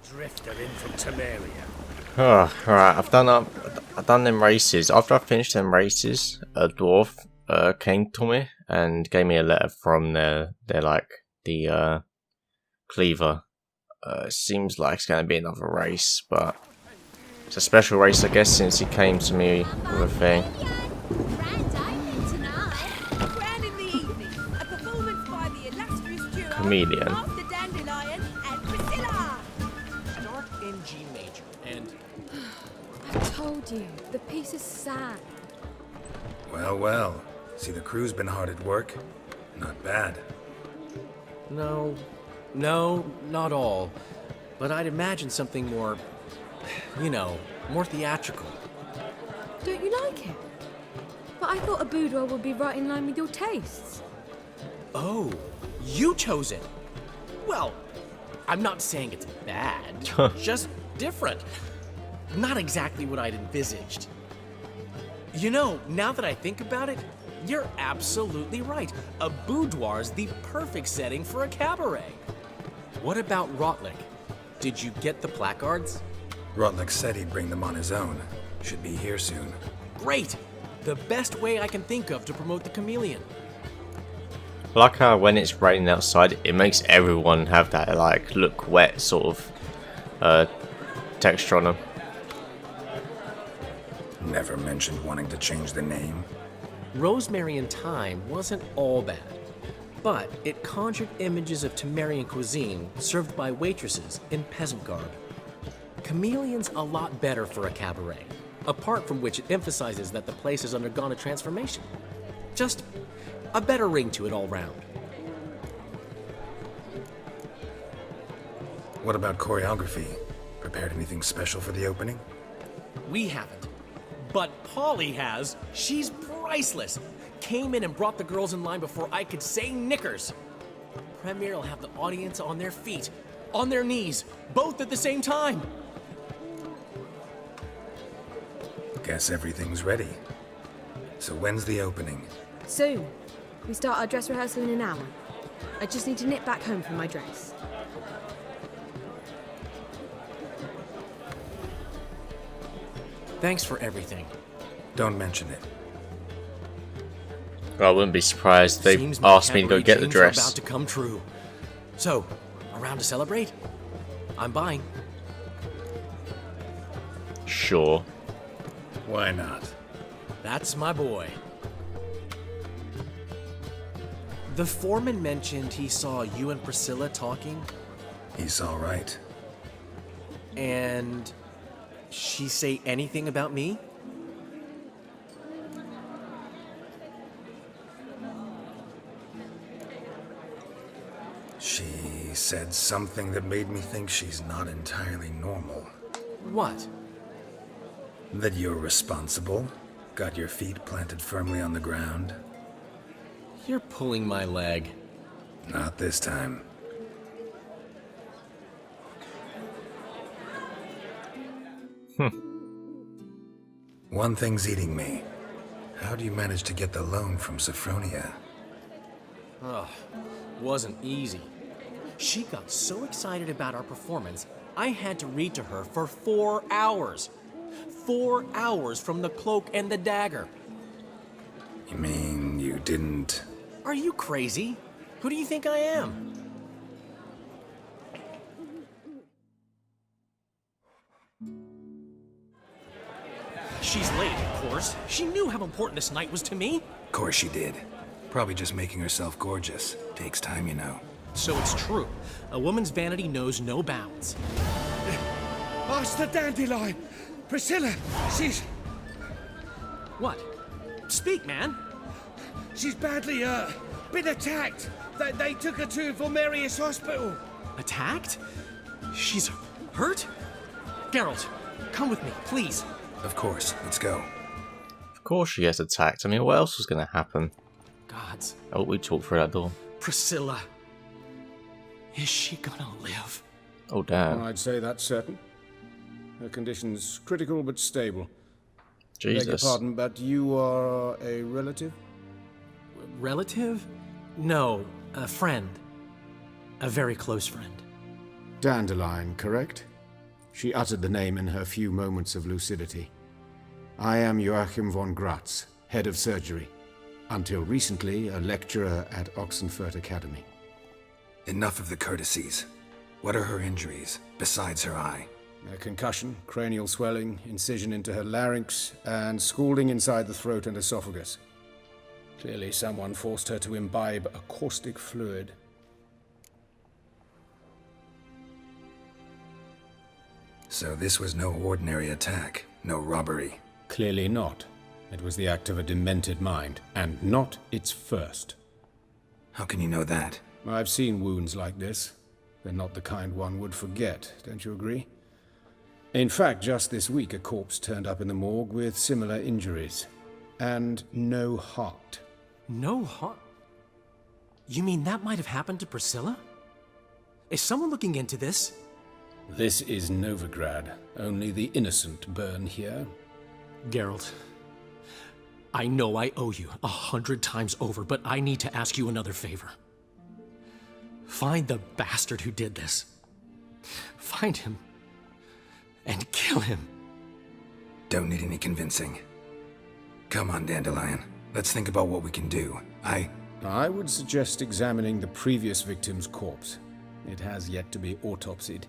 Drifter in from Temeria. Oh, alright, I've done them races. After I finished them races, a dwarf came to me and gave me a letter from the cleaver. Seems like it's going to be another race, but it's a special race, I guess, since he came to me with a thing. Chameleon. I told you, the piece is sad. Well, well. See, the crew's been hard at work. Not bad. No, not all. But I'd imagine something more, more theatrical. Don't you like it? But I thought a boudoir would be right in line with your tastes. Oh, you chose it. Well, I'm not saying it's bad, just different. Not exactly what I'd envisaged. Now that I think about it, you're absolutely right. A boudoir's the perfect setting for a cabaret. What about Rotlick? Did you get the placards? Rotlick said he'd bring them on his own. Should be here soon. Great! The best way I can think of to promote the chameleon. I like how when it's raining outside, it makes everyone have that look wet sort of texture on them. Never mentioned wanting to change the name. Rosemary and Thyme wasn't all bad, but it conjured images of Temerian cuisine served by waitresses in peasant garb. Chameleon's a lot better for a cabaret, apart from which it emphasizes that the place has undergone a transformation. Just a better ring to it all round. What about choreography? Prepared anything special for the opening? We haven't. But Polly has. She's priceless. Came in and brought the girls in line before I could say knickers. Premiere will have the audience on their feet, on their knees, both at the same time. Guess everything's ready. So when's the opening? Soon. We start our dress rehearsal in an hour. I just need to nip back home for my dress. Thanks for everything. Don't mention it. I wouldn't be surprised they Seems my asked me to go cabaret get the dreams are dress. about to come true. So, around to celebrate? I'm buying. Sure. Why not? That's my boy. The foreman mentioned he saw you and Priscilla talking, He's all right. and she say anything about me? She said something that made me think she's not entirely normal. What? That you're responsible, got your feet planted firmly on the ground. You're pulling my leg. Not this time. One thing's eating me. How do you manage to get the loan from Sophronia? Ugh, wasn't easy. She got so excited about our performance, I had to read to her for 4 hours. 4 hours from The Cloak and the Dagger. You mean you didn't... Are you crazy? Who do you think I am? She's late, of course. She knew how important this night was to me. Of course she did. Probably just making herself gorgeous. Takes time, you know. So it's true. A woman's vanity knows no bounds. Master Dandelion! Priscilla, she's What? Speak, man. she's badly, been attacked. They took her to Vulmerius Hospital. Attacked? She's hurt? Geralt, come with me, please. Of course, let's go. Of course she gets attacked. I mean, what else was going to happen? Gods. Oh, we talked through that door. Priscilla. Is she gonna live? Oh, damn. I'd say that's certain. Her condition's critical but stable. Beg your Jesus. pardon, but you are a relative? Relative? No, a friend. A very close friend. Dandelion, correct? She uttered the name in her few moments of lucidity. I am Joachim von Gratz, head of surgery. Until recently, a lecturer at Oxenfurt Academy. Enough of the courtesies. What are her injuries, besides her eye? A concussion, cranial swelling, incision into her larynx, and scalding inside the throat and esophagus. Clearly someone forced her to imbibe a caustic fluid. So this was no ordinary attack, no robbery. Clearly not. It was the act of a demented mind, and not its first. How can you know that? I've seen wounds like this. They're not the kind one would forget, don't you agree? In fact, just this week a corpse turned up in the morgue with similar injuries. And no heart. No heart? You mean that might have happened to Priscilla? Is someone looking into this? This is Novigrad. Only the innocent burn here. Geralt, I know I owe you 100 times over, but I need to ask you another favor. Find the bastard who did this. Find him and kill him. Don't need any convincing. Come on, Dandelion. Let's think about what we can do. I would suggest examining the previous victim's corpse. It has yet to be autopsied.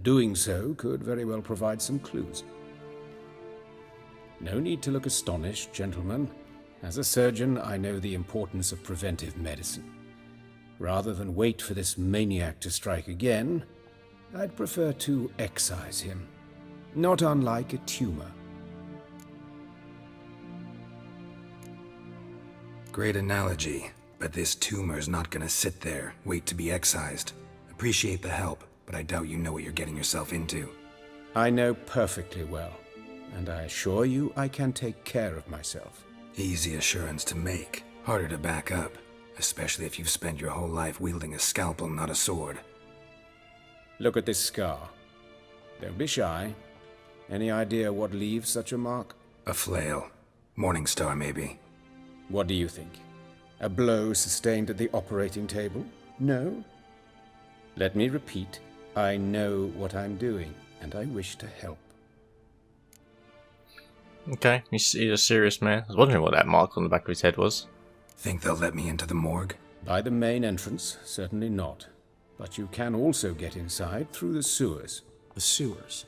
Doing so could very well provide some clues. No need to look astonished, gentlemen. As a surgeon, I know the importance of preventive medicine. Rather than wait for this maniac to strike again, I'd prefer to excise him. Not unlike a tumor. Great analogy, but this tumor's not gonna sit there, wait to be excised. Appreciate the help, but I doubt you know what you're getting yourself into. I know perfectly well, and I assure you I can take care of myself. Easy assurance to make, harder to back up, especially if you've spent your whole life wielding a scalpel, not a sword. Look at this scar. Don't be shy. Any idea what leaves such a mark? A flail. Morningstar, maybe. What do you think? A blow sustained at the operating table? No? Let me repeat. I know what I'm doing, and I wish to help. Okay, he's a serious man. I was wondering what that mark on the back of his head was. Think they'll let me into the morgue? By the main entrance, certainly not. But you can also get inside through the sewers. The sewers.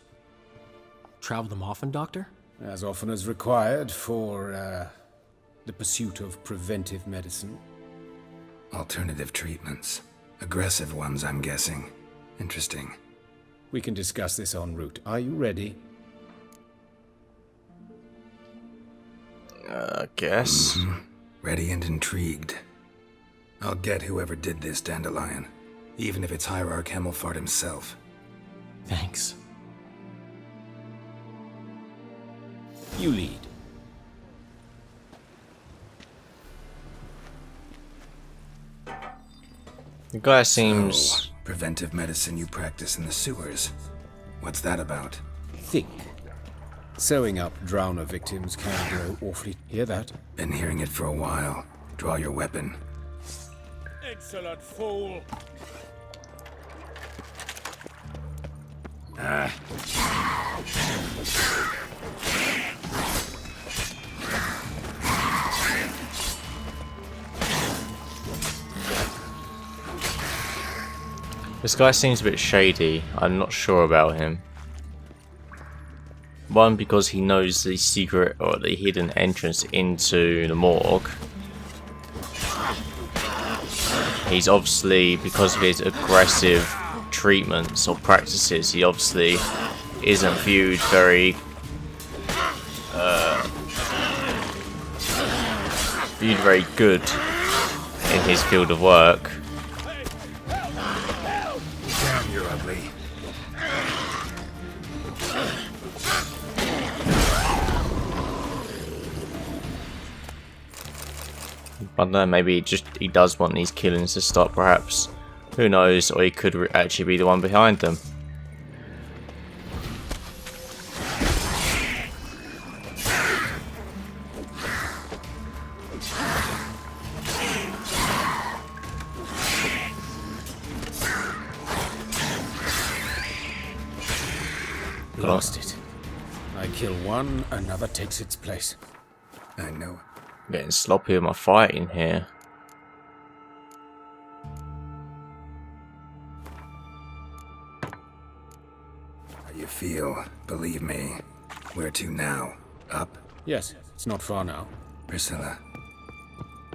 Travel them often, Doctor? As often as required for, the pursuit of preventive medicine. Alternative treatments. Aggressive ones, I'm guessing. Interesting. We can discuss this en route. Are you ready? I guess. Ready and intrigued. I'll get whoever did this, Dandelion. Even if it's Hierarch Hemmelfart himself. Thanks. You lead. The guy seems... So, preventive medicine you practice in the sewers. What's that about? Think. Sewing up drowner victims can grow awfully... Hear that? Been hearing it for a while. Draw your weapon. Insolent fool! This guy seems a bit shady. I'm not sure about him. One, because he knows the secret or the hidden entrance into the morgue. He's obviously, because of his aggressive treatments or practices, he obviously isn't viewed very good in his field of work. Damn, you're ugly. I don't know, maybe he does want these killings to stop, perhaps. Who knows, or he could actually be the one behind them. Blast it. I kill one, another takes its place. I know. Getting sloppy with my fighting here. How you feel, believe me. Where to now? Up? Yes, it's not far now. Priscilla.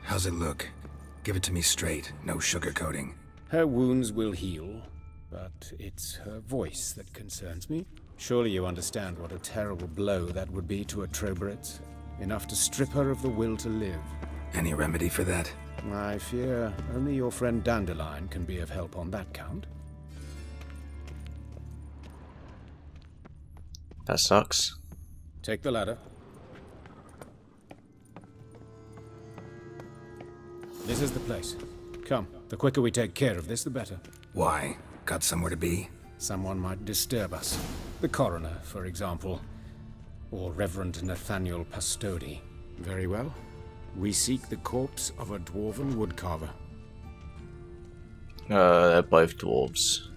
How's it look? Give it to me straight, no sugarcoating. Her wounds will heal, but it's her voice that concerns me. Surely you understand what a terrible blow that would be to a Troberet. Enough to strip her of the will to live. Any remedy for that? I fear only your friend Dandelion can be of help on that count. That sucks. Take the ladder. This is the place. Come, the quicker we take care of this, the better. Why? Got somewhere to be? Someone might disturb us. The coroner, for example. Or Reverend Nathaniel Pastodi. Very well. We seek the corpse of a dwarven woodcarver. They're both dwarves.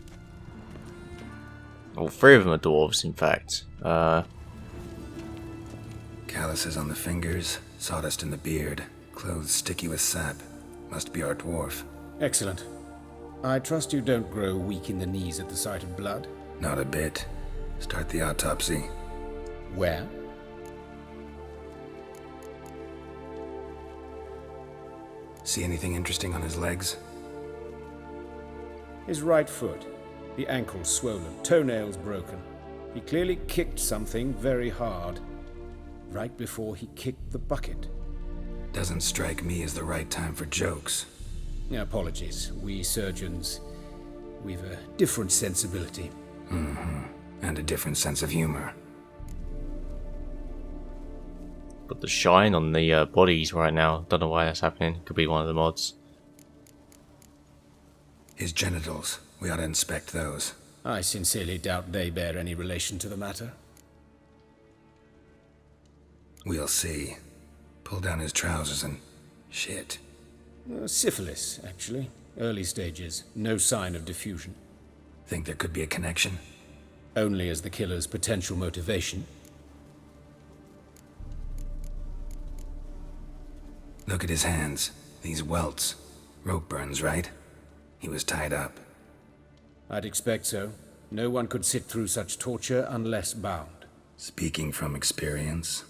Well, 3 of them are dwarves, in fact. Calluses on the fingers, sawdust in the beard, clothes sticky with sap. Must be our dwarf. Excellent. I trust you don't grow weak in the knees at the sight of blood. Not a bit. Start the autopsy. Where? See anything interesting on his legs? His right foot. The ankle swollen, toenails broken. He clearly kicked something very hard. Right before he kicked the bucket. Doesn't strike me as the right time for jokes. Apologies. We surgeons, we've a different sensibility. And a different sense of humor. But the shine on the bodies right now, don't know why that's happening. Could be one of the mods. His genitals. We ought to inspect those. I sincerely doubt they bear any relation to the matter. We'll see. Pull down his trousers and... shit. Syphilis, actually. Early stages. No sign of diffusion. Think there could be a connection? Only as the killer's potential motivation. Look at his hands. These welts. Rope burns, right? He was tied up. I'd expect so. No one could sit through such torture unless bound. Speaking from experience.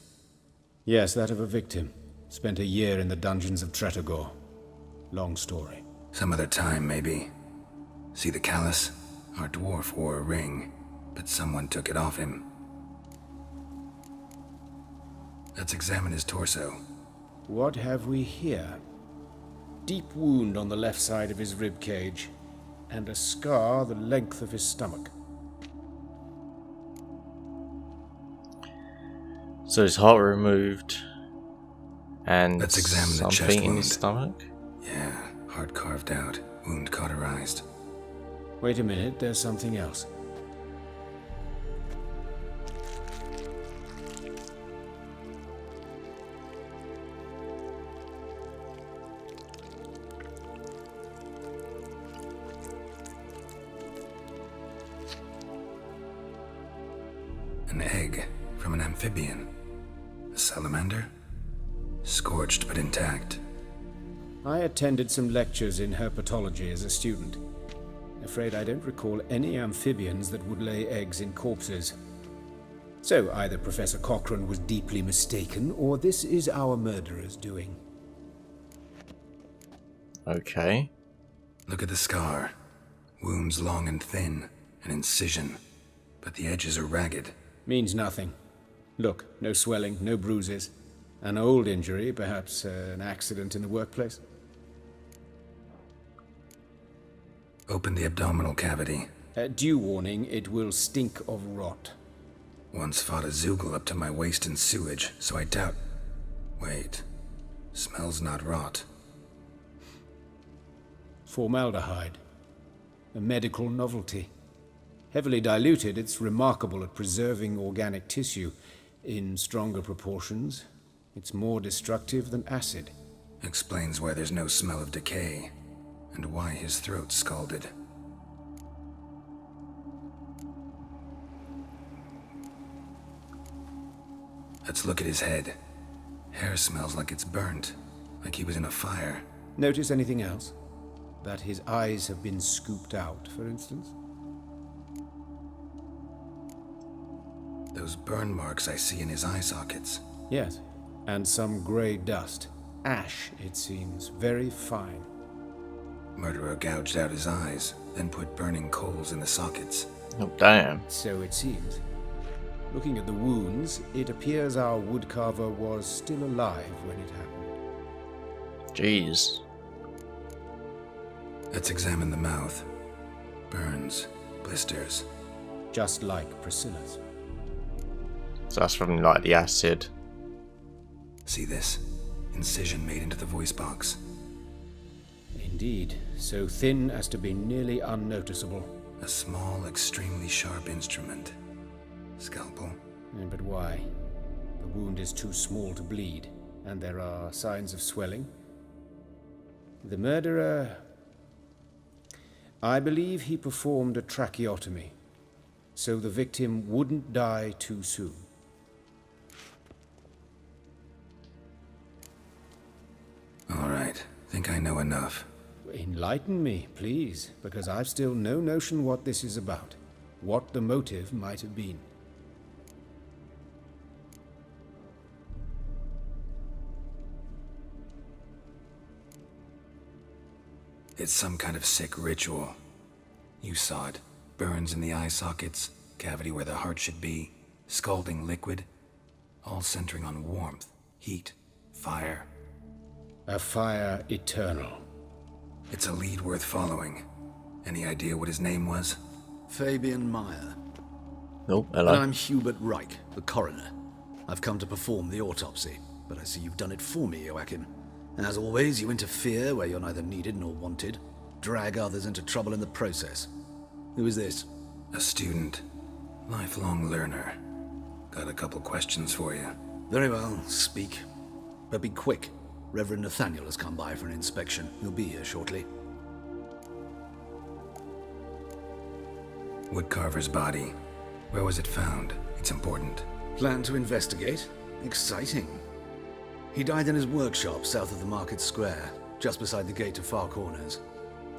Yes, that of a victim. Spent a year in the dungeons of Tretogor. Long story. Some other time, maybe. See the callus? Our dwarf wore a ring, but someone took it off him. Let's examine his torso. What have we here? Deep wound on the left side of his rib cage, and a scar the length of his stomach. So his heart removed, and Let's examine the chest something in wound. his stomach. Yeah, heart carved out, wound cauterized. Wait a minute, there's something else. An egg from an amphibian. A salamander? Scorched but intact. I attended some lectures in herpetology as a student. Afraid I don't recall any amphibians that would lay eggs in corpses. So either Professor Cochrane was deeply mistaken, or this is our murderer's doing. Okay. Look at the scar. Wounds long and thin, an incision. But the edges are ragged. Means nothing. Look, no swelling, no bruises. An old injury, perhaps an accident in the workplace. Open the abdominal cavity. Due warning, it will stink of rot. Once fought a Zoogle up to my waist in sewage, so I doubt... Wait. Smells not rot. Formaldehyde. A medical novelty. Heavily diluted, it's remarkable at preserving organic tissue. In stronger proportions, it's more destructive than acid. Explains why there's no smell of decay, and why his throat's scalded. Let's look at his head. Hair smells like it's burnt, like he was in a fire. Notice anything else? That his eyes have been scooped out, for instance? Those burn marks I see in his eye sockets. Yes, and some grey dust. Ash, it seems, very fine. Murderer gouged out his eyes, then put burning coals in the sockets. Oh, damn. So it seems. Looking at the wounds, it appears our woodcarver was still alive when it happened. Jeez. Let's examine the mouth. Burns, blisters. Just like Priscilla's. So that's from like the acid. See this? Incision made into the voice box. Indeed, so thin as to be nearly unnoticeable. A small, extremely sharp instrument. Scalpel. But why? The wound is too small to bleed, and there are signs of swelling. The murderer... I believe he performed a tracheotomy, so the victim wouldn't die too soon. All right, think I know enough. Enlighten me, please, because I've still no notion what this is about, what the motive might have been. It's some kind of sick ritual. You saw it. Burns in the eye sockets, cavity where the heart should be, scalding liquid, all centering on warmth, heat, fire. A fire eternal. It's a lead worth following. Any idea what his name was? Fabian Meyer. Oh, And hello. I'm Hubert Reich, the coroner. I've come to perform the autopsy, but I see you've done it for me, Joachim. As always, you interfere where you're neither needed nor wanted. Drag others into trouble in the process. Who is this? A student. Lifelong learner. Got a couple questions for you. Very well, speak. But be quick. Reverend Nathaniel has come by for an inspection. He'll be here shortly. Woodcarver's body. Where was it found? It's important. Plan to investigate? Exciting. He died in his workshop south of the Market Square, just beside the gate to Far Corners.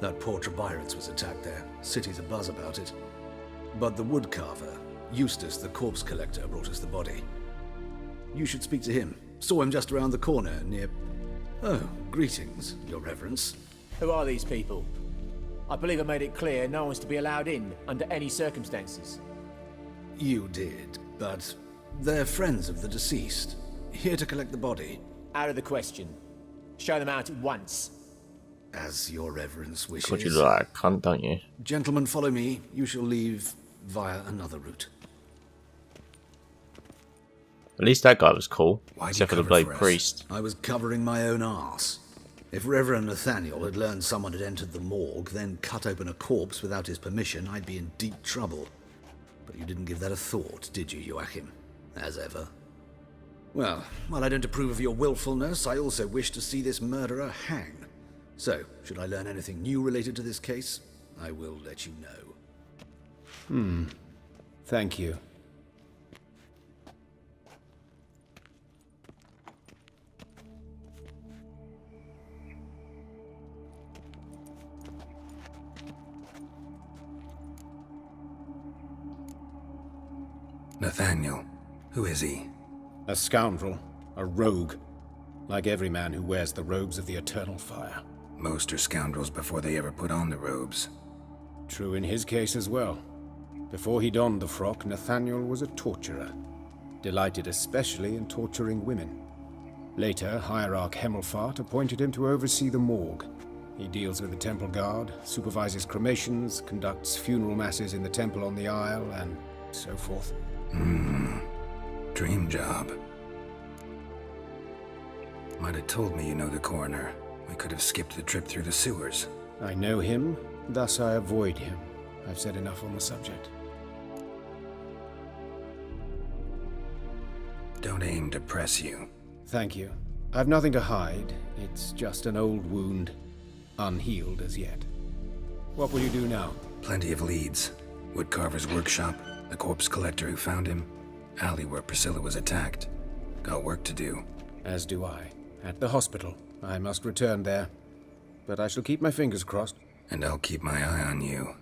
That poor Trebirance was attacked there. City's abuzz about it. But the woodcarver, Eustace the corpse collector, brought us the body. You should speak to him. Saw him just around the corner near... Oh, greetings, Your Reverence. Who are these people? I believe I made it clear no one's to be allowed in under any circumstances. You did, but they're friends of the deceased. Here to collect the body. Out of the question. Show them out at once. As Your Reverence wishes. What you look like a cunt, don't you? Gentlemen, follow me. You shall leave via another route. At least that guy was cool. Why'd Except you for the cover bloody for us? priest. I was covering my own arse. If Reverend Nathaniel had learned someone had entered the morgue, then cut open a corpse without his permission, I'd be in deep trouble. But you didn't give that a thought, did you, Joachim? As ever. Well, while I don't approve of your willfulness, I also wish to see this murderer hang. So, should I learn anything new related to this case, I will let you know. Thank you. Nathaniel. Who is he? A scoundrel, a rogue, like every man who wears the robes of the eternal fire. Most are scoundrels before they ever put on the robes. True in his case as well. Before he donned the frock, Nathaniel was a torturer, delighted especially in torturing women. Later, Hierarch Hemmelfart appointed him to oversee the morgue. He deals with the temple guard, supervises cremations, conducts funeral masses in the temple on the Isle, and so forth. Dream job. Might have told me you know the coroner. We could have skipped the trip through the sewers. I know him, thus I avoid him. I've said enough on the subject. Don't aim to press you. Thank you. I've nothing to hide. It's just an old wound, unhealed as yet. What will you do now? Plenty of leads. Woodcarver's workshop, the corpse collector who found him, alley where Priscilla was attacked. Got work to do. As do I. At the hospital. I must return there. But I shall keep my fingers crossed. And I'll keep my eye on you.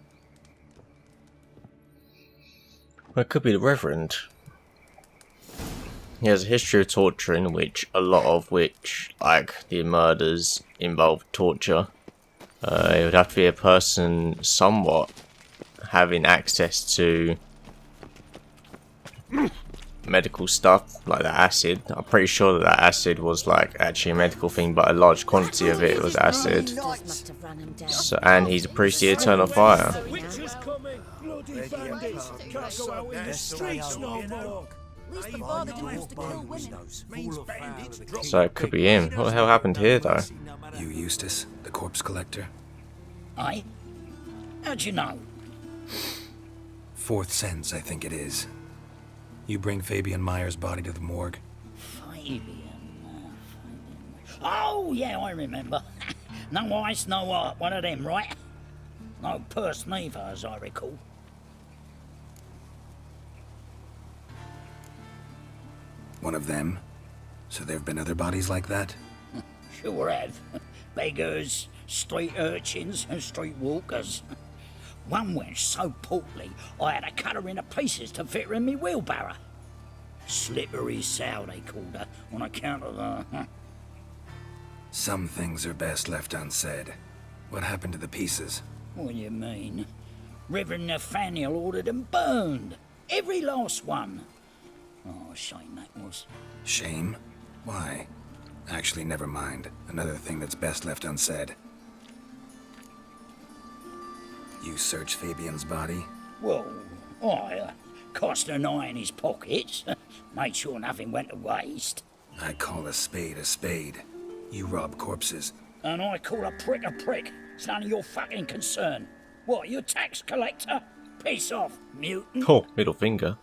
Well, it could be the Reverend. He has a history of torture in which a lot of which, like the murders, involve torture. It would have to be a person somewhat having access to medical stuff, like the acid. I'm pretty sure that that acid was like actually a medical thing, but a large quantity of it was acid. So, and he's a priest of the eternal fire. Witches coming! Bloody bandits! Can't go out in the streets no more! So it could be him. What the hell happened here though? You Eustace, the corpse collector? Aye? How'd you know? Fourth sense, I think it is. You bring Fabian Meyer's body to the morgue? Fabian. Oh, yeah, I remember. No ice, no art, one of them, right? No purse neither, as I recall. One of them? So there have been other bodies like that? Sure have. Beggars, street urchins, and street walkers. One wench so portly, I had to cut her into pieces to fit her in me wheelbarrow. Slippery sow, they called her, on account of her. Some things are best left unsaid. What happened to the pieces? What do you mean? Reverend Nathaniel ordered them burned. Every last one. Oh, shame that was. Shame? Why? Actually, never mind. Another thing that's best left unsaid. You searched Fabian's body? Well, I cast an eye in his pockets. Made sure nothing went to waste. I call a spade a spade. You rob corpses. And I call a prick a prick. It's none of your fucking concern. What, you tax collector? Piss off, mutant. Oh, middle finger.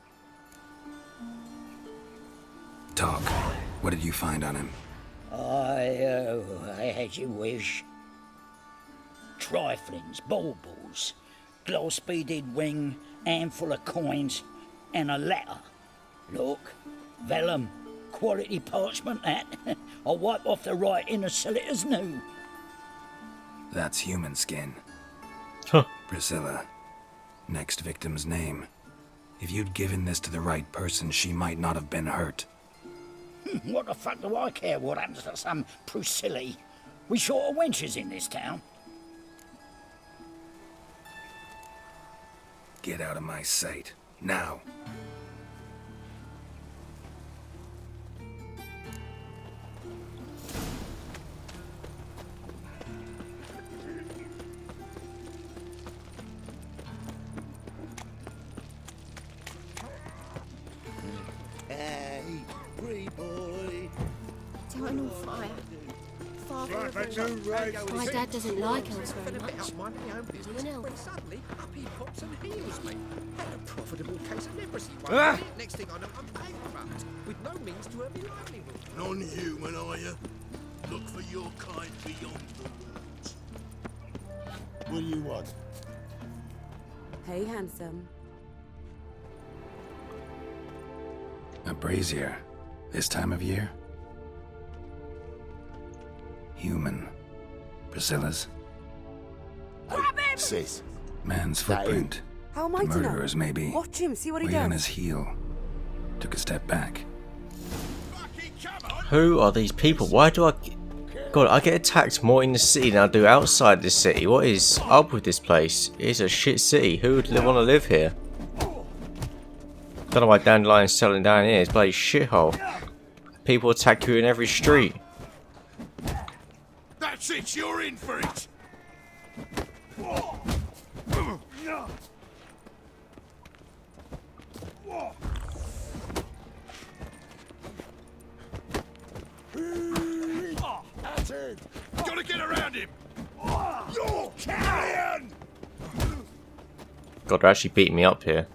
Talk. What did you find on him? I had you wish. Triflings, baubles, gloss-beaded ring, handful of coins, and a letter. Look, vellum, quality parchment that. I'll wipe off the writing and sell it as new. That's human skin. Huh. Priscilla. Next victim's name. If you'd given this to the right person, she might not have been hurt. What the fuck do I care what happens to some Priscilla? We short of wenches in this town. Get out of my sight. Now. Hey, free boy. Eternal fire. Father of all. My dad doesn't like us very much. Anyone else? Suddenly, up he pops and heals me. Had a profitable case of leprosy one day. Next thing I know, I'm bankrupt, with no means to earn me livelihood. Non-human, are you? Look for your kind beyond the woods. What do you want? Hey, handsome. A brazier. This time of year? Human. Priscilla's. Sis. Man's footprint. How am I The to know? murderer's maybe. Watch him, see what he Weight on does. his heel. Took a step back. Who are these people? Why do I... God, I get attacked more in the city than I do outside the city. What is up with this place? It's a shit city. Who would want to live here? Don't know why Dandelion's settling down here. It's a bloody shithole. People attack you in every street. That's it, you're in for it! That's it! Gotta get around him! You're carrion! God, they're actually beating me up here.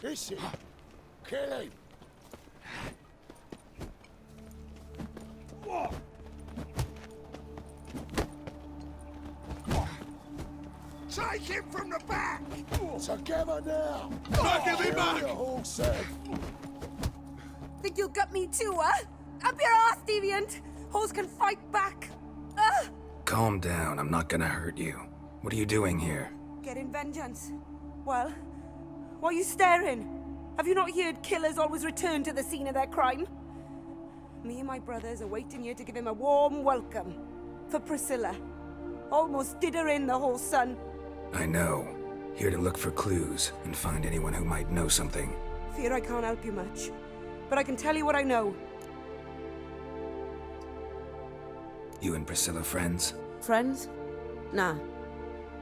Is he? Kill him! Take him from the back! Together now! Not give me back! Think you'll gut me too, huh? Up your ass, deviant! Hoes can fight back! Calm down, I'm not gonna hurt you. What are you doing here? Getting vengeance. Well, why are you staring? Have you not heard killers always return to the scene of their crime? Me and my brothers are waiting here to give him a warm welcome. For Priscilla. Almost did her in, the whole son. I know. Here to look for clues and find anyone who might know something. Fear I can't help you much. But I can tell you what I know. You and Priscilla friends? Friends? Nah.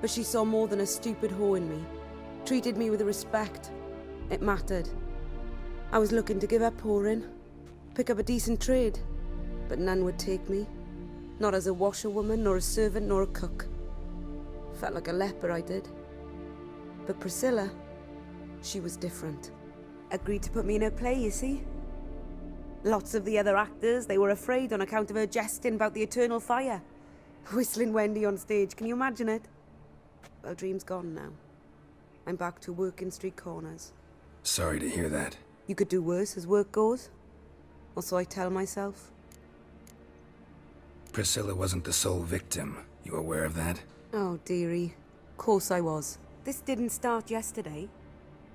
But she saw more than a stupid whore in me. Treated me with respect. It mattered. I was looking to give up whoring. Pick up a decent trade. But none would take me. Not as a washerwoman, nor a servant, nor a cook. Felt like a leper, I did. But Priscilla, she was different. Agreed to put me in her play, you see? Lots of the other actors, they were afraid on account of her jesting about the eternal fire. Whistling Wendy on stage, can you imagine it? Well, dream's gone now. I'm back to working street corners. Sorry to hear that. You could do worse as work goes. Or so I tell myself. Priscilla wasn't the sole victim. You aware of that? Oh, dearie. Course I was. This didn't start yesterday.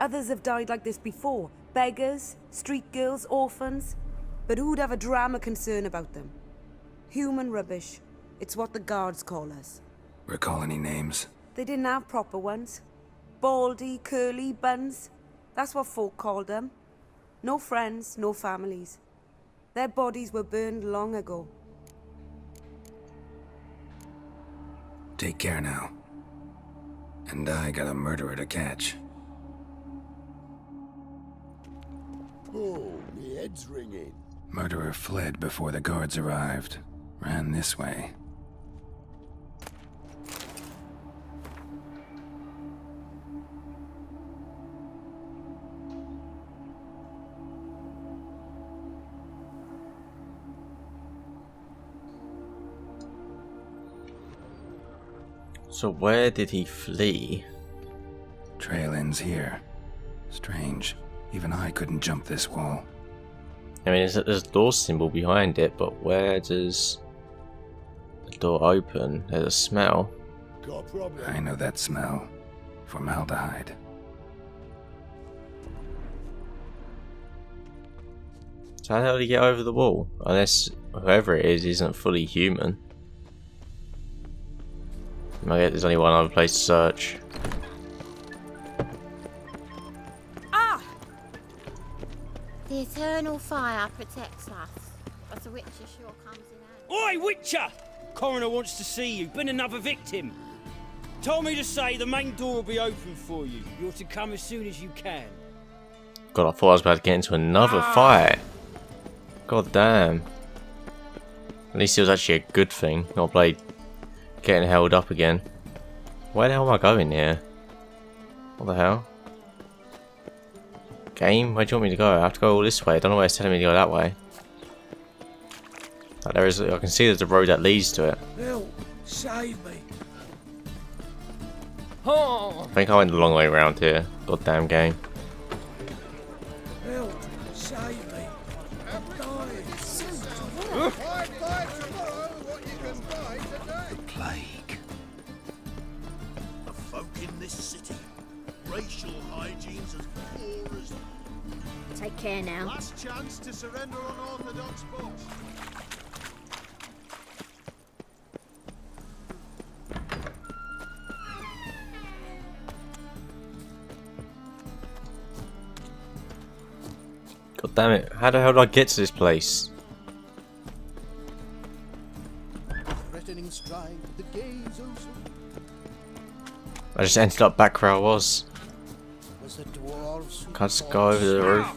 Others have died like this before. Beggars, street girls, orphans. But who'd have a drama concern about them? Human rubbish. It's what the guards call us. Recall any names? They didn't have proper ones. Baldy, curly, buns. That's what folk called them. No friends, no families. Their bodies were burned long ago. Take care now. And I got a murderer to catch. Oh, me head's ringing. Murderer fled before the guards arrived. Ran this way. So where did he flee? Trail ends here. Strange. Even I couldn't jump this wall. I mean, there's a door symbol behind it, but where does the door open? There's a smell. Got a problem? I know that smell. Formaldehyde. So how the hell did he get over the wall? Unless whoever it is isn't fully human. I guess there's only one other place to search. Ah! The eternal fire protects us, but the Witcher sure comes in handy. Oi, Witcher! Coroner wants to see you. Been another victim. Told me to say the main door will be open for you. You're to come as soon as you can. God, I thought I was about to get into another fight. God damn. At least it was actually a good thing, not Blade getting held up again. Where the hell am I going here? What the hell? Game? Where do you want me to go? I have to go all this way. I don't know where it's telling me to go that way. Like there is, I can see there's a road that leads to it. Help! Save me! I think I went the long way around here. Goddamn game. Help! Save me! I'm dying! Fight tomorrow what you can buy today. The plague. The folk in this city, racial hygiene's as poor as... Take care now. Last chance to surrender unorthodox books. God damn it. How the hell did I get to this place? Threatening stride, the gaze also I just ended up back where I was. was the dwarves who Can't I just go over the roof?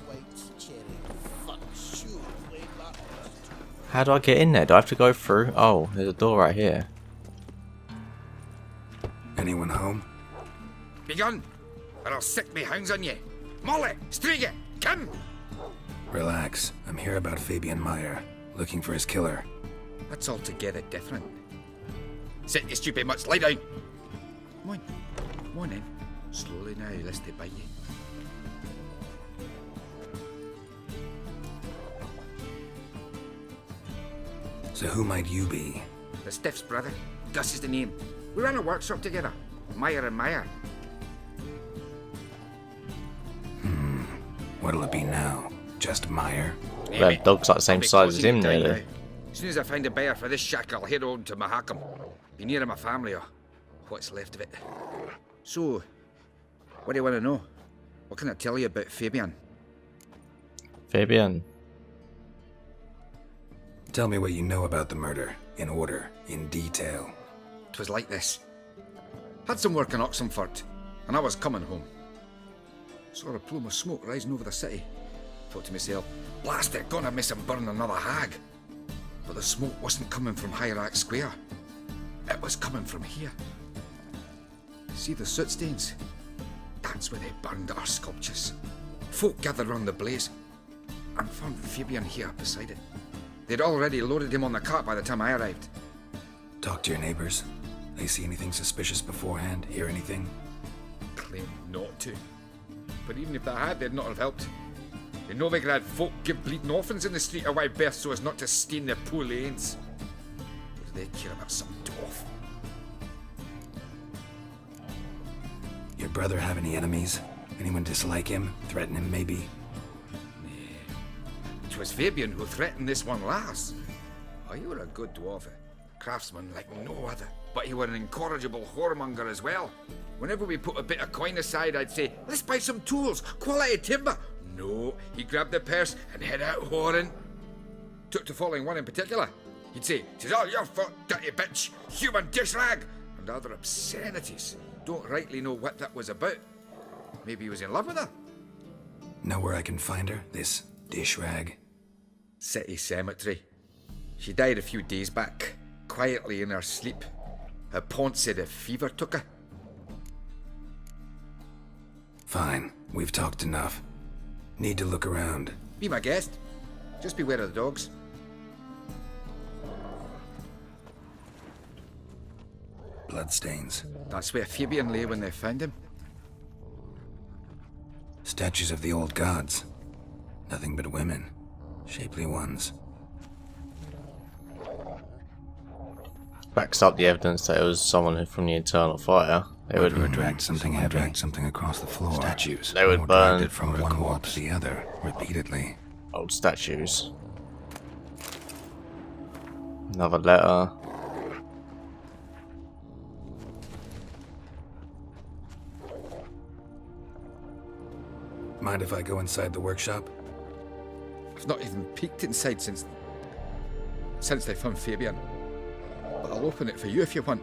How do I get in there? Do I have to go through? Oh, there's a door right here. Anyone home? Begone, or I'll sick me hounds on ye. Molly, Striga, come! Relax. I'm here about Fabian Meyer, looking for his killer. That's altogether different. Sit, you stupid much, lie down. Come on. Come on then. Slowly now, lest they bite you. So who might you be? The Stiff's brother. Gus is the name. We ran a workshop together. Meyer and Meyer. What'll it be now? Just Meyer? That dog's like the same size as him, nearly. As soon as I find a buyer for this shack, I'll head on to Mahakam. Be near my family, or what's left of it. So, what do you want to know? What can I tell you about Fabian? Fabian. Tell me what you know about the murder, in order, in detail. 'Twas like this. Had some work in Oxenford, and I was coming home. Saw a plume of smoke rising over the city. Thought to myself, blast it, gonna miss him burn another hag. But the smoke wasn't coming from Hierarch Square. It was coming from here. See the soot stains? That's where they burned our sculptures. Folk gathered round the blaze and found Fabian here beside it. They'd already loaded him on the cart by the time I arrived. Talk to your neighbors. They see anything suspicious beforehand? Hear anything? Claim not to. But even if they had, they'd not have helped. In Novigrad, folk give bleeding orphans in the street a wide berth so as not to stain their poor lanes. What do they care about some dwarf? Your brother have any enemies? Anyone dislike him? Threaten him, maybe? Nay. 'Twas Fabian who threatened this one last. Oh, you were a good dwarf. Craftsman like no other. But you were an incorrigible whoremonger as well. Whenever we put a bit of coin aside, I'd say, let's buy some tools, quality timber. No, he grabbed the purse and head out whoring. Took to following one in particular. He'd say, "'Tis all your fault, dirty bitch, human dish rag," and other obscenities. Don't rightly know what that was about. Maybe he was in love with her. Know where I can find her, this dish rag? City cemetery. She died a few days back, quietly in her sleep. Her pont said a fever took her. Fine, we've talked enough. Need to look around. Be my guest. Just beware of the dogs. Bloodstains. That's where Fabian lay when they found him. Statues of the old gods. Nothing but women. Shapely ones. Backs up the evidence that it was someone from the Eternal Fire. They would dragged something heavy. Dragged something across the floor. Statues. They would burn it from one wall to the other, repeatedly. Old statues. Another letter. Mind if I go inside the workshop? I've not even peeked inside since they found Fabian. But I'll open it for you if you want.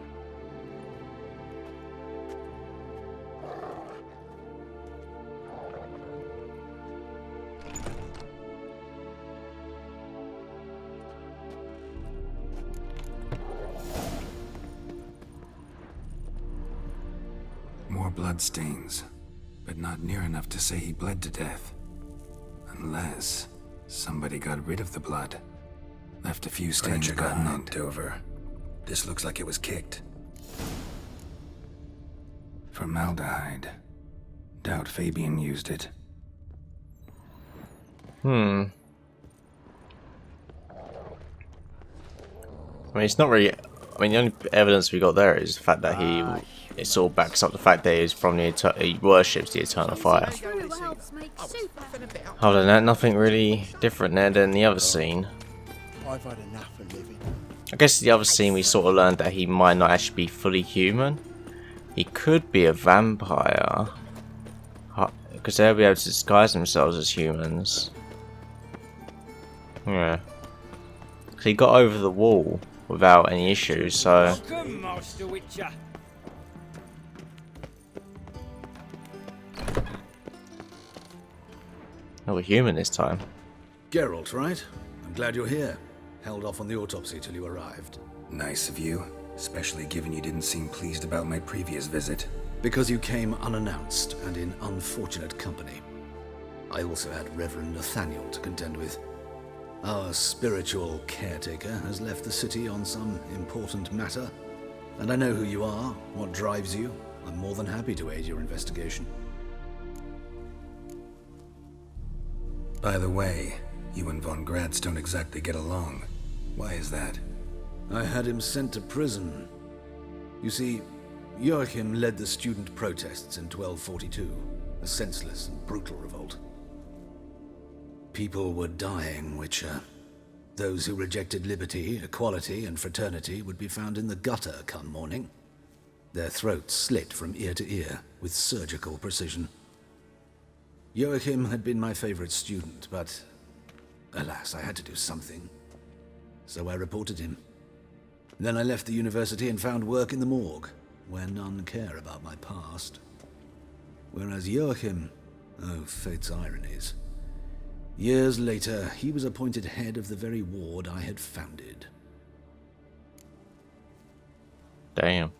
More bloodstains, but not near enough to say he bled to death. Unless somebody got rid of the blood. Left a few stains got knocked over. This looks like it was kicked. Formaldehyde. Doubt Fabian used it. I mean, it's not really. I mean, the only evidence we got there is the fact that it sort of backs up the fact that he's from the he worships the Eternal Fire. Other than that, nothing really different there than the other scene. I've had enough of living. I guess the other scene we sort of learned that he might not actually be fully human. He could be a vampire. Because they'll be able to disguise themselves as humans. Yeah. Because he got over the wall without any issues, so... Welcome, Master Witcher. Oh, we're human this time. Geralt, right? I'm glad you're here. Held off on the autopsy till you arrived. Nice of you, especially given you didn't seem pleased about my previous visit. Because you came unannounced and in unfortunate company. I also had Reverend Nathaniel to contend with. Our spiritual caretaker has left the city on some important matter, and I know who you are, what drives you. I'm more than happy to aid your investigation. By the way, you and von Gratz don't exactly get along. Why is that? I had him sent to prison. You see, Joachim led the student protests in 1242, a senseless and brutal revolt. People were dying, Witcher. Those who rejected liberty, equality, and fraternity would be found in the gutter come morning. Their throats slit from ear to ear with surgical precision. Joachim had been my favorite student, but alas, I had to do something. So I reported him. Then I left the university and found work in the morgue, where none care about my past. Whereas Joachim, oh, fate's ironies. Years later, he was appointed head of the very ward I had founded. Damn.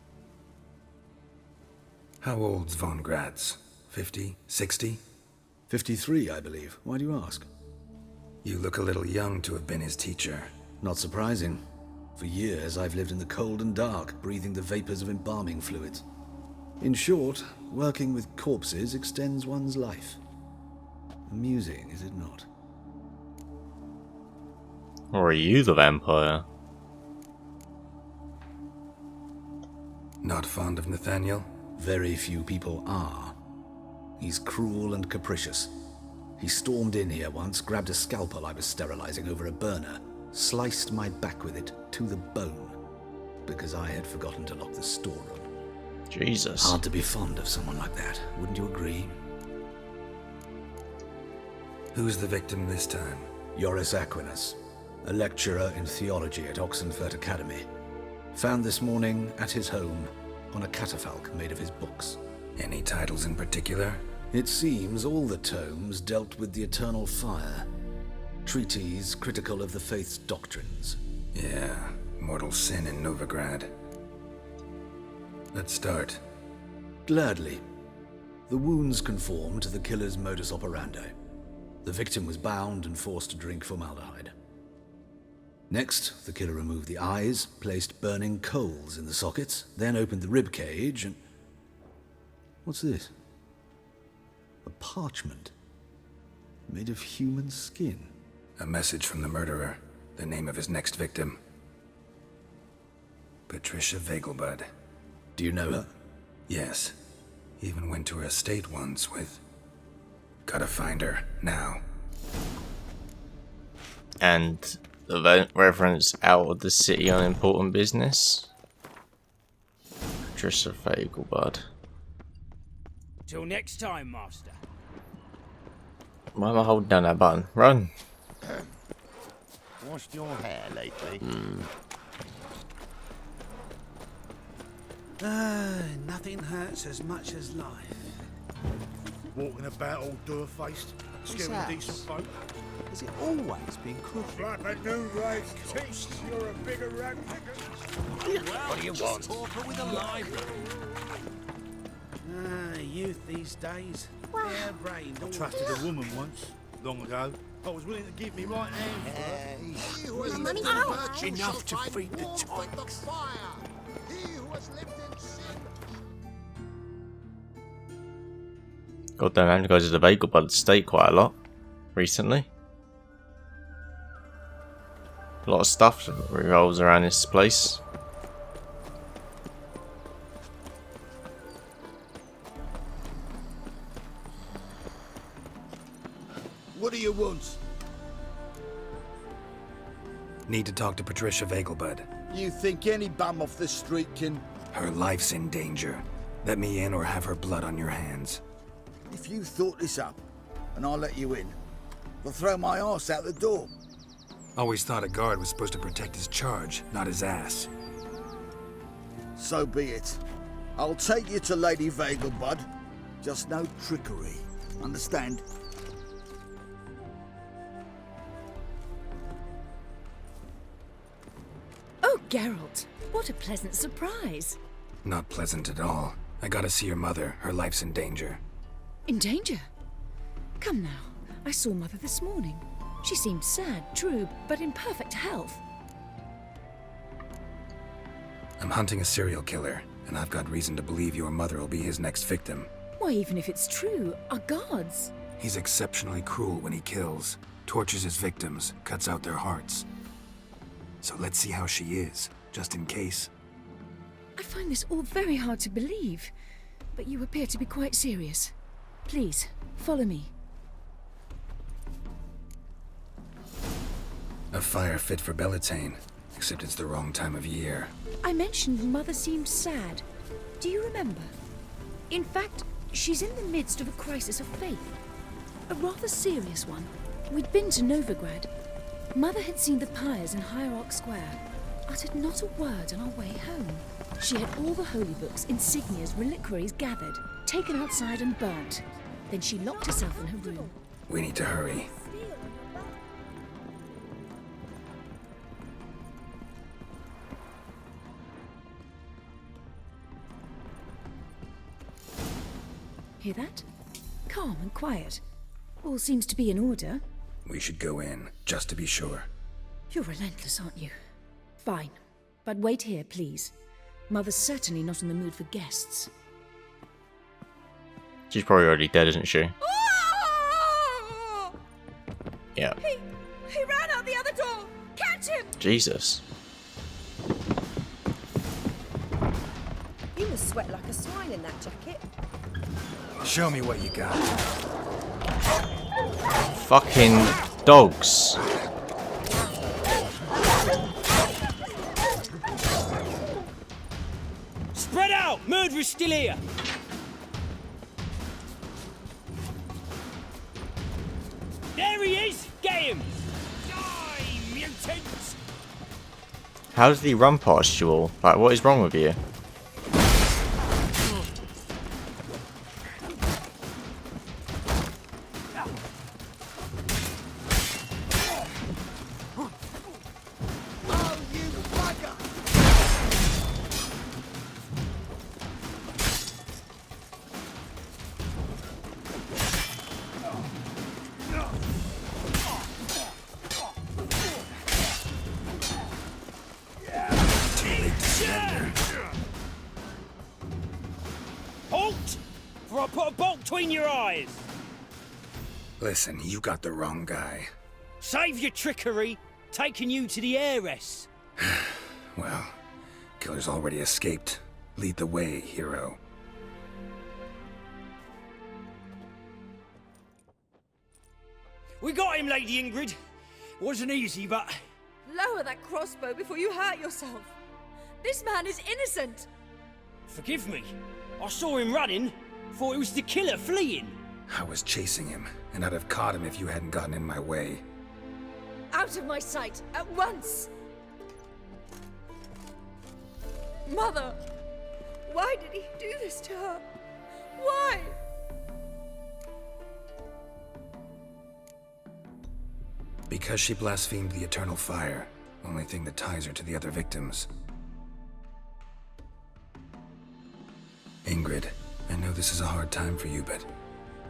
How old's von Gratz? 50? 60? 53, I believe. Why do you ask? You look a little young to have been his teacher. Not surprising. For years, I've lived in the cold and dark, breathing the vapors of embalming fluids. In short, working with corpses extends one's life. Amusing, is it not? Or are you the vampire? Not fond of Nathaniel? Very few people are. He's cruel and capricious. He stormed in here once, grabbed a scalpel I was sterilizing over a burner, sliced my back with it to the bone, because I had forgotten to lock the storeroom. Jesus. Hard to be fond of someone like that, wouldn't you agree? Who's the victim this time? Joris Aquinas, a lecturer in theology at Oxenfurt Academy. Found this morning at his home on a catafalque made of his books. Any titles in particular? It seems all the tomes dealt with the eternal fire. Treatises critical of the faith's doctrines. Yeah, mortal sin in Novigrad. Let's start. Gladly. The wounds conform to the killer's modus operandi. The victim was bound and forced to drink formaldehyde. Next, the killer removed the eyes, placed burning coals in the sockets, then opened the rib cage and... What's this? A parchment. Made of human skin. A message from the murderer. The name of his next victim. Patricia Vegelbud. Do you know her? Yes. Even went to her estate once with... Gotta find her, now. And the reference out of the city on important business. Patricia Vegelbud. Till next time, Master. Why am I holding down that button? Run! Washed your hair lately? Nothing hurts as much as life. Walking about all door-faced, scaring that? decent folk? Has it always been crooked? Like a new race teach, you're a bigger rat picker. What do you want? Talker with a library. Youth these days. Hair-brained. I trusted a woman once, long ago. I was willing to give me right hand for her. Enough to feed the tykes. God damn, I have to go to the Vegelbud estate quite a lot recently. A lot of stuff revolves around this place. What do you want? Need to talk to Patricia Vegelbud. You think any bum off the street can... Her life's in danger. Let me in or have her blood on your hands. If you thought this up, and I'll let you in, I'll throw my arse out the door. Always thought a guard was supposed to protect his charge, not his ass. So be it. I'll take you to Lady Vegelbud. Just no trickery. Understand? Oh, Geralt, what a pleasant surprise. Not pleasant at all. I gotta see your mother. Her life's in danger. In danger? Come now, I saw Mother this morning. She seemed sad, true, but in perfect health. I'm hunting a serial killer. and I've got reason to believe your mother will be his next victim. Why, even if it's true, our guards. He's exceptionally cruel when he kills, tortures his victims, cuts out their hearts. So let's see how she is, just in case. I find this all very hard to believe, but you appear to be quite serious. Please, follow me. A fire fit for Bellatane, except it's the wrong time of year. I mentioned Mother seemed sad. Do you remember? In fact, she's in the midst of a crisis of faith. A rather serious one. We'd been to Novigrad. Mother had seen the pyres in Hierarch Square, uttered not a word on our way home. She had all the holy books, insignias, reliquaries gathered, taken outside and burnt. Then she locked herself in her room. We need to hurry. Hear that? Calm and quiet. All seems to be in order. We should go in, just to be sure. You're relentless, aren't you? Fine. But wait here, please. Mother's certainly not in the mood for guests. She's probably already dead, isn't she? Yeah. He ran out the other door! Catch him! Jesus. You must sweat like a swine in that jacket. Show me what you got. Fucking dogs. Spread out! Murderer's still here! There he is! Get him! Die, mutants! How did he run past you all? Like, what is wrong with you? Halt! For I put a bolt between your eyes! Listen, you got the wrong guy. Save your trickery! Taking you to the heiress! Well, killer's already escaped. Lead the way, hero. We got him, Lady Ingrid. Wasn't easy, but... Lower that crossbow before you hurt yourself. This man is innocent. Forgive me. I saw him running. Thought it was the killer fleeing. I was chasing him, and I'd have caught him if you hadn't gotten in my way. Out of my sight, at once! Mother! Why did he do this to her? Why? Because she blasphemed the eternal fire, only thing that ties her to the other victims. Ingrid, I know this is a hard time for you, but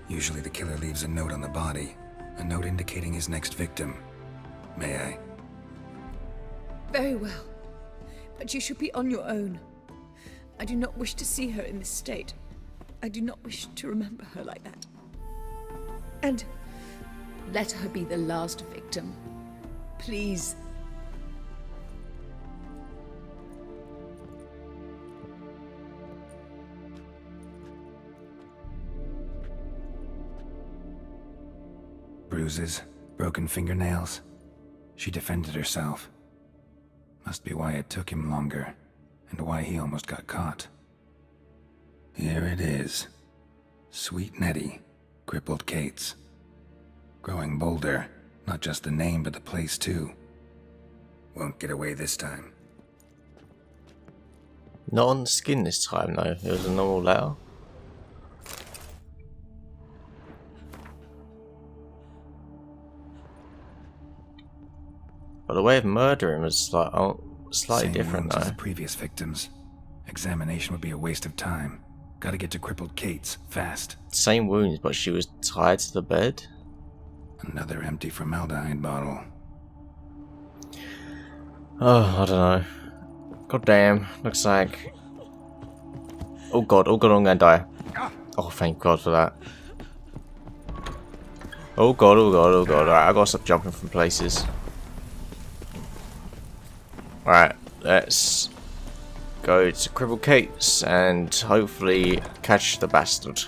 usually the killer leaves a note on the body, a note indicating his next victim. May I? Very well. But you should be on your own. I do not wish to see her in this state. I do not wish to remember her like that. And let her be the last victim. Please. Bruises, broken fingernails. She defended herself. Must be why it took him longer, and why he almost got caught. Here it is. Sweet Nettie, crippled Kate's. Growing bolder, not just the name but the place too. Won't get away this time. Not on the skin this time though, it was a normal letter. But the way of murdering was like, slightly Same different wounds as though. the previous victims. Examination would be a waste of time. Gotta get to crippled Kate's, fast. Same wounds, but she was tied to the bed. Another empty formaldehyde bottle. Oh, I don't know. God damn, looks like Oh god, I'm gonna die. Oh, thank god for that. Oh god, oh god, oh god. Alright, I gotta stop jumping from places. Alright, let's go to Cripple Kate's and hopefully catch the bastard.